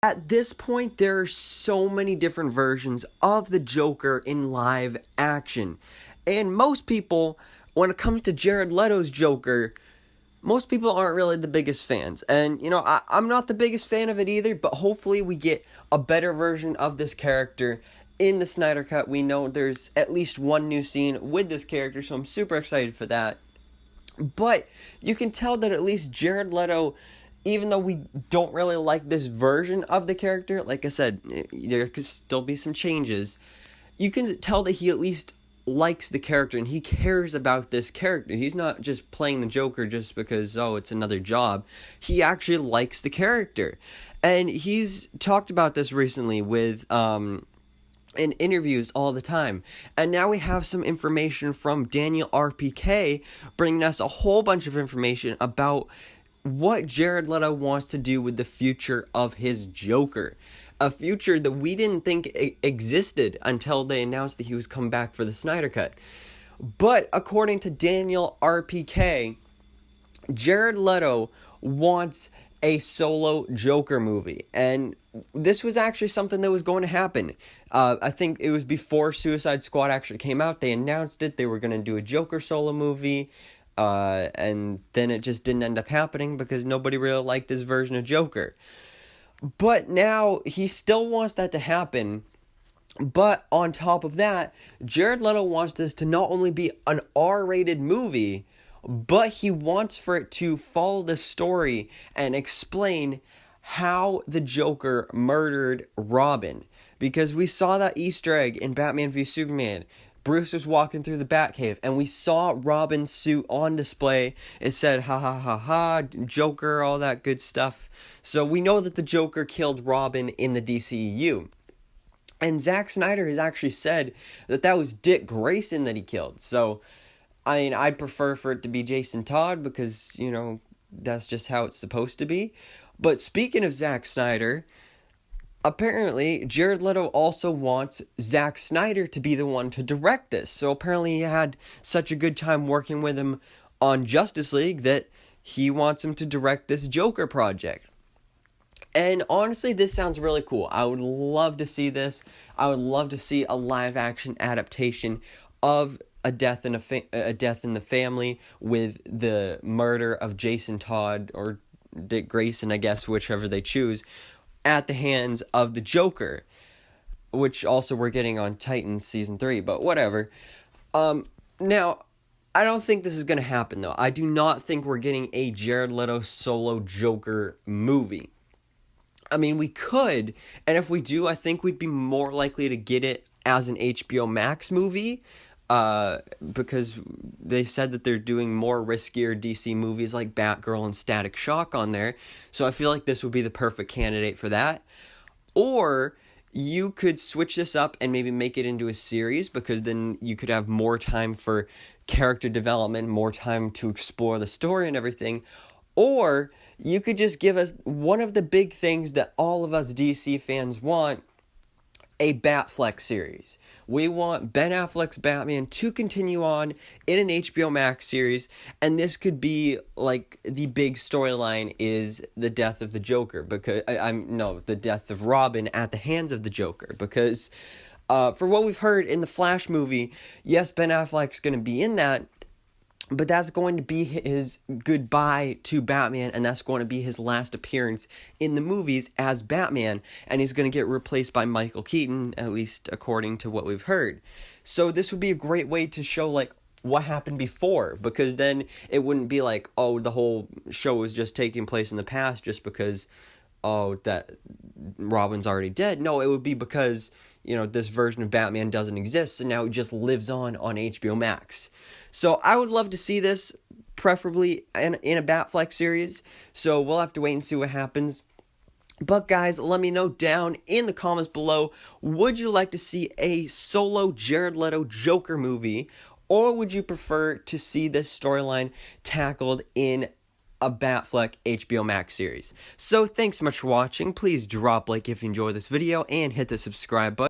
At this point, there are so many different versions of the Joker in live action. And most people, when it comes to Jared Leto's Joker, most people aren't really the biggest fans. And, you know, I'm not the biggest fan of it either, but hopefully we get a better version of this character in the Snyder Cut. We know there's at least one new scene with this character, so I'm super excited for that. But you can tell that at least Jared Leto, even though we don't really like this version of the character, like I said, there could still be some changes, you can tell that he at least likes the character and he cares about this character. He's not just playing the Joker just because, oh, it's another job. He actually likes the character. And he's talked about this recently with in interviews all the time. And now we have some information from Daniel RPK bringing us a whole bunch of information about what Jared Leto wants to do with the future of his Joker. A future that we didn't think existed until they announced that he was coming back for the Snyder Cut. But according to Daniel RPK, Jared Leto wants a solo Joker movie. And this was actually something that was going to happen. I think it was before Suicide Squad actually came out. They announced it. They were going to do a Joker solo movie. And then it just didn't end up happening because nobody really liked his version of Joker. But now he still wants that to happen. But on top of that, Jared Leto wants this to not only be an R-rated movie, but he wants for it to follow the story and explain how the Joker murdered Robin. Because we saw that Easter egg in Batman v Superman. Bruce was walking through the Batcave, and we saw Robin's suit on display. It said, ha ha ha ha, Joker, all that good stuff. So we know that the Joker killed Robin in the DCEU. And Zack Snyder has actually said that that was Dick Grayson that he killed. So, I mean, I'd prefer for it to be Jason Todd because, you know, that's just how it's supposed to be. But speaking of Zack Snyder, apparently, Jared Leto also wants Zack Snyder to be the one to direct this. So apparently he had such a good time working with him on Justice League that he wants him to direct this Joker project. And honestly, this sounds really cool. I would love to see this. I would love to see a live-action adaptation of a death in the family with the murder of Jason Todd or Dick Grayson, I guess, whichever they choose, at the hands of the Joker, which also we're getting on Titans Season 3, but whatever. Now, I don't think this is going to happen, though. I do not think we're getting a Jared Leto solo Joker movie. I mean, we could, and if we do, I think we'd be more likely to get it as an HBO Max movie, because they said that they're doing more riskier DC movies like Batgirl and Static Shock on there, so I feel like this would be the perfect candidate for that. Or you could switch this up and maybe make it into a series, because then you could have more time for character development, more time to explore the story and everything. Or you could just give us one of the big things that all of us DC fans want, a Batfleck series. We want Ben Affleck's Batman to continue on in an HBO Max series, and this could be like the big storyline is the death of the Joker, because the death of Robin at the hands of the Joker, because for what we've heard in the Flash movie, yes, Ben Affleck's going to be in that, but that's going to be his goodbye to Batman, and that's going to be his last appearance in the movies as Batman, and he's going to get replaced by Michael Keaton, at least according to what we've heard. So this would be a great way to show, like, what happened before, because then it wouldn't be like, oh, the whole show was just taking place in the past just because, oh, that Robin's already dead. No, it would be because, you know, this version of Batman doesn't exist, and now it just lives on HBO Max. So I would love to see this, preferably in a Batfleck series. So we'll have to wait and see what happens. But guys, let me know down in the comments below, would you like to see a solo Jared Leto Joker movie, or would you prefer to see this storyline tackled in a Batfleck HBO Max series? So thanks so much for watching. Please drop a like if you enjoyed this video and hit the subscribe button.